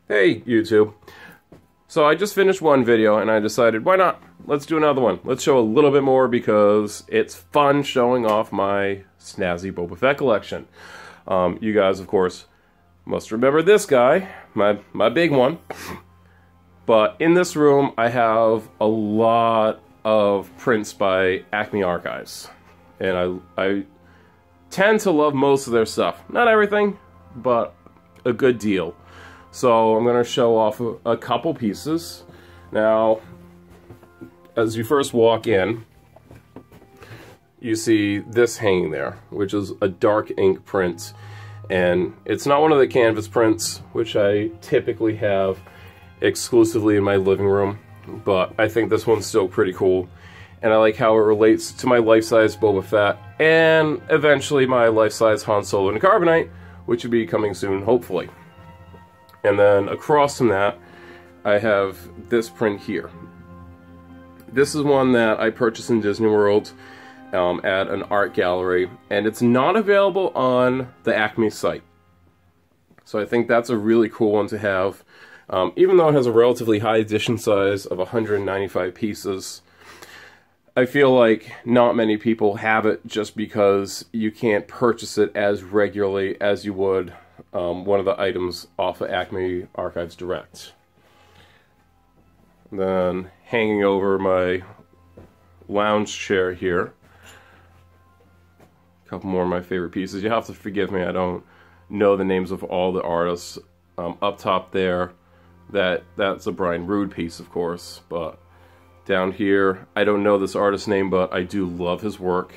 Hey YouTube. So I just finished one video and I decided, why not? Let's do another one. Let's show a little bit more because it's fun showing off my snazzy Boba Fett collection. You guys, of course, must remember this guy, my big one. But in this room, I have a lot of prints by Acme Archives. And I tend to love most of their stuff. Not everything, but a good deal. So I'm going to show off a couple pieces. Now, as you first walk in, you see this hanging there, which is a dark ink print. And it's not one of the canvas prints, which I typically have exclusively in my living room, but I think this one's still pretty cool. And I like how it relates to my life-size Boba Fett, and eventually my life-size Han Solo and Carbonite, which will be coming soon, hopefully. And then across from that, I have this print here. This is one that I purchased in Disney World at an art gallery, and it's not available on the Acme site. So I think that's a really cool one to have. Even though it has a relatively high edition size of 195 pieces, I feel like not many people have it just because you can't purchase it as regularly as you would one of the items off of Acme Archives Direct. Then hanging over my lounge chair here, a couple more of my favorite pieces. You have to forgive me, I don't know the names of all the artists. Up top there, that's a Brian Rude piece, of course, but down here, I don't know this artist's name, but I do love his work,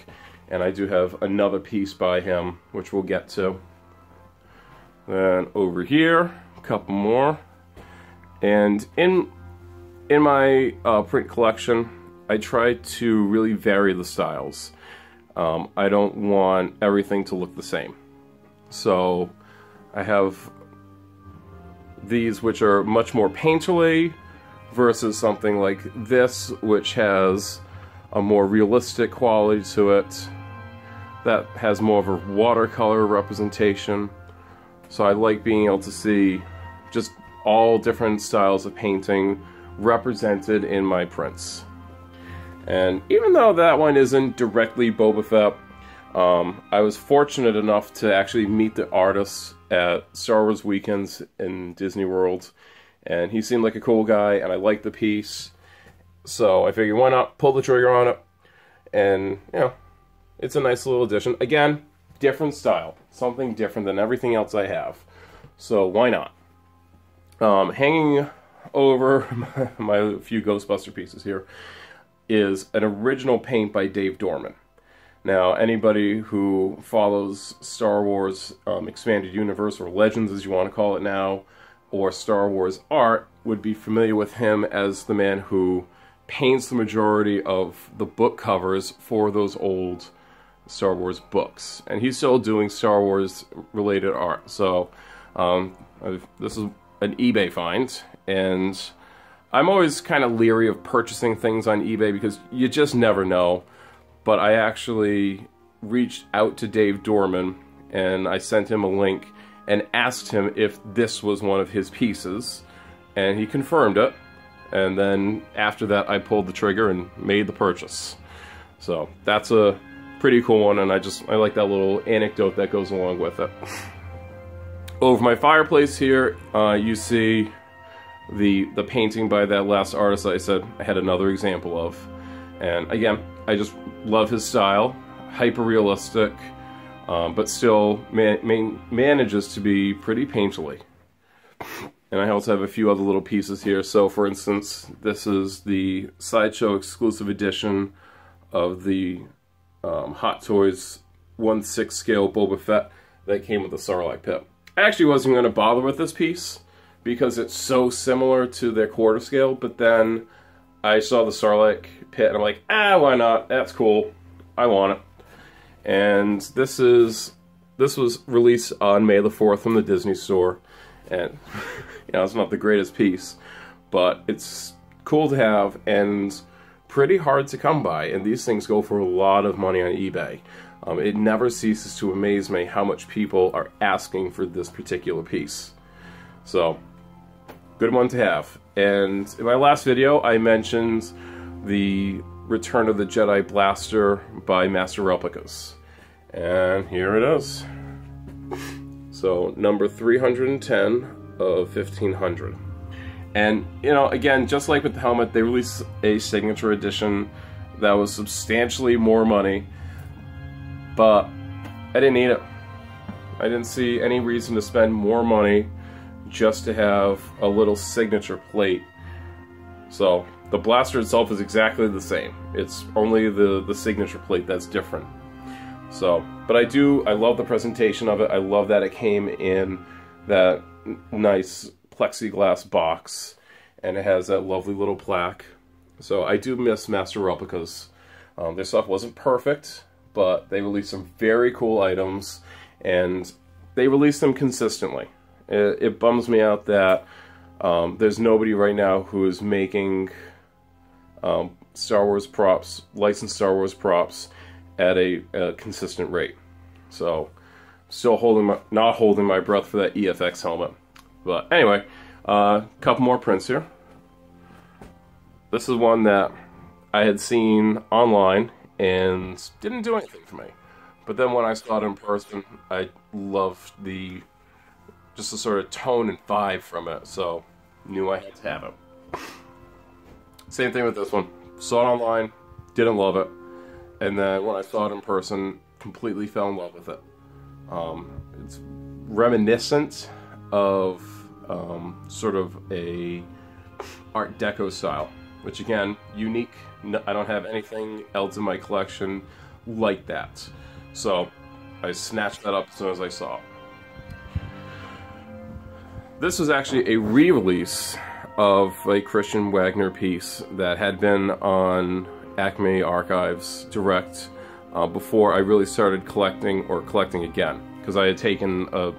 and I do have another piece by him, which we'll get to. Then over here, a couple more. And in my print collection, I try to really vary the styles. I don't want everything to look the same. So I have these which are much more painterly versus something like this, which has a more realistic quality to it, that has more of a watercolor representation. So I like being able to see just all different styles of painting represented in my prints. And even though that one isn't directly Boba Fett, I was fortunate enough to actually meet the artist at Star Wars Weekends in Disney World, and he seemed like a cool guy, and I liked the piece, so I figured why not pull the trigger on it. And you know, it's a nice little addition. Again, different style, something different than everything else I have, so why not? Hanging over my few Ghostbuster pieces here is an original paint by Dave Dorman. Now, anybody who follows Star Wars Expanded Universe, or Legends as you want to call it now, or Star Wars art, would be familiar with him as the man who paints the majority of the book covers for those old Star Wars books. And he's still doing Star Wars related art. So this is an eBay find, and I'm always kind of leery of purchasing things on eBay because you just never know. But I actually reached out to Dave Dorman, and I sent him a link and asked him if this was one of his pieces, and he confirmed it. And then after that, I pulled the trigger and made the purchase. So that's a pretty cool one, and I like that little anecdote that goes along with it. Over my fireplace here, you see the painting by that last artist I said I had another example of. And again, I just love his style, hyper-realistic, but still manages to be pretty painterly. And I also have a few other little pieces here. So for instance, this is the Sideshow exclusive edition of the Hot Toys 1/6 scale Boba Fett that came with the Sarlacc pit. I actually wasn't going to bother with this piece because it's so similar to their quarter scale, but then I saw the Sarlacc pit and I'm like, why not? That's cool. I want it. And this was released on May the 4th from the Disney store. And you know, it's not the greatest piece, but it's cool to have and pretty hard to come by. And these things go for a lot of money on eBay. It never ceases to amaze me how much people are asking for this particular piece. So good one to have. And in my last video, I mentioned the Return of the Jedi blaster by Master Replicas. And here it is. So, number 310 of 1500. And, you know, again, just like with the helmet, they released a signature edition that was substantially more money, but I didn't need it. I didn't see any reason to spend more money just to have a little signature plate. So, the blaster itself is exactly the same. It's only the signature plate that's different. So, but I love the presentation of it. I love that it came in that nice plexiglass box, and it has that lovely little plaque. So I do miss Master Replicas. Their stuff wasn't perfect, but they released some very cool items, and they release them consistently. It bums me out that there's nobody right now who is making Star Wars props, licensed Star Wars props, at a consistent rate. So, still not holding my breath for that EFX helmet. But anyway, couple more prints here. This is one that I had seen online and didn't do anything for me. But then when I saw it in person, I loved just the sort of tone and vibe from it, so knew I had to have it. Same thing with this one. Saw it online, didn't love it, and then when I saw it in person, completely fell in love with it. It's reminiscent of sort of a Art Deco style, which again, unique. I don't have anything else in my collection like that. So I snatched that up as soon as I saw it. This was actually a re-release of a Christian Wagner piece that had been on Acme Archives Direct before I really started collecting again, because I had taken a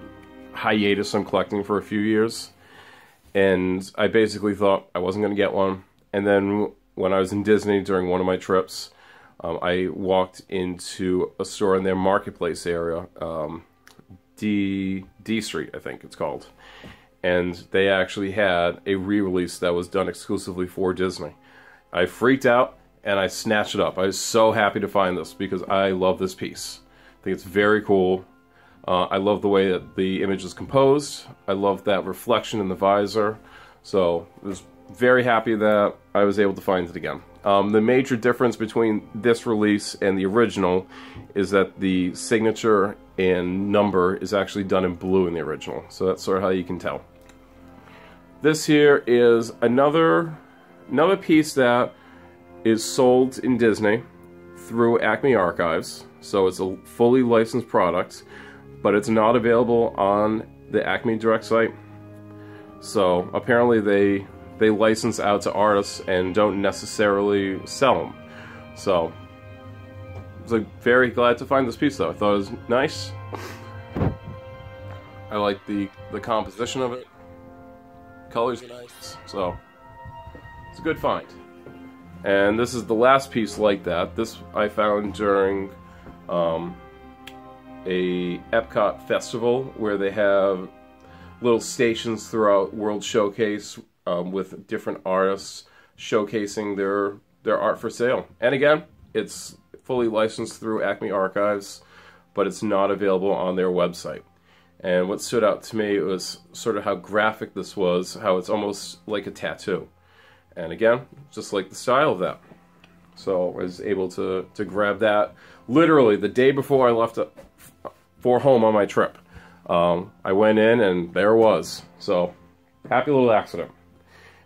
hiatus on collecting for a few years, and I basically thought I wasn't going to get one. And then when I was in Disney during one of my trips, I walked into a store in their marketplace area, D Street, I think it's called, and they actually had a re-release that was done exclusively for Disney. I freaked out and I snatched it up. I was so happy to find this because I love this piece. I think it's very cool. I love the way that the image is composed. I love that reflection in the visor. So I was very happy that I was able to find it again. The major difference between this release and the original is that the signature and number is actually done in blue in the original. So that's sort of how you can tell. This here is another piece that is sold in Disney through Acme Archives. So it's a fully licensed product, but it's not available on the Acme Direct site. So apparently they license out to artists and don't necessarily sell them. So I was very glad to find this piece though. I thought it was nice. I like the composition of it. Colors are nice, so it's a good find. And this is the last piece like that. This I found during a Epcot festival where they have little stations throughout World Showcase with different artists showcasing their art for sale. And again, it's fully licensed through Acme Archives, but it's not available on their website. And what stood out to me was sort of how graphic this was, how it's almost like a tattoo. And again, just like the style of that. So I was able to grab that literally the day before I left for home on my trip. I went in and there it was. So, happy little accident.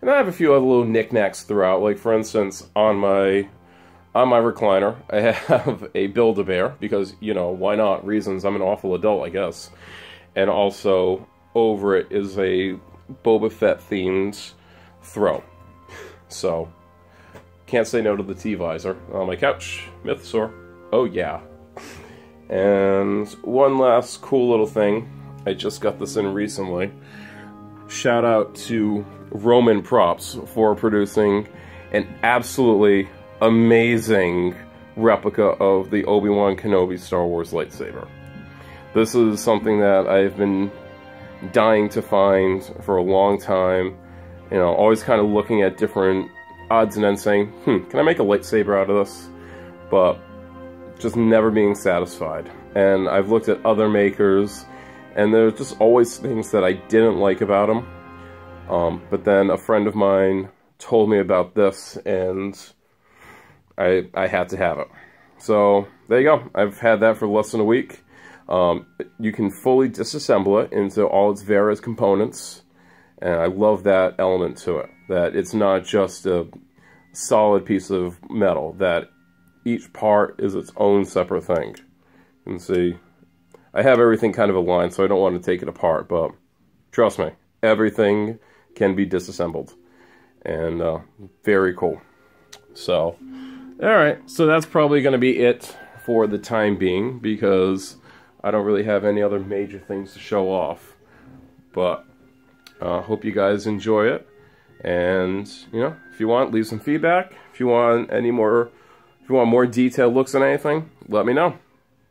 And I have a few other little knickknacks throughout. Like for instance, on my recliner, I have a Build-A-Bear because, you know, why not? Reasons, I'm an awful adult, I guess. And also, over it is a Boba Fett themed throw. So, can't say no to the T-visor. On my couch, Mythosaur. Oh yeah. And one last cool little thing. I just got this in recently. Shout out to Roman Props for producing an absolutely amazing replica of the Obi-Wan Kenobi Star Wars lightsaber. This is something that I've been dying to find for a long time, You know, always kind of looking at different odds and ends saying, can I make a lightsaber out of this? But just never being satisfied. And I've looked at other makers, and there's just always things that I didn't like about them. But then a friend of mine told me about this, and I had to have it. So there you go. I've had that for less than a week. You can fully disassemble it into all its various components, and I love that element to it. That it's not just a solid piece of metal, that each part is its own separate thing. You can see, I have everything kind of aligned, so I don't want to take it apart, but trust me, everything can be disassembled. And very cool. So, alright, so that's probably going to be it for the time being, because I don't really have any other major things to show off. But hope you guys enjoy it. And, you know, if you want, leave some feedback. If you want more detailed looks on anything, let me know.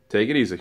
Take it easy.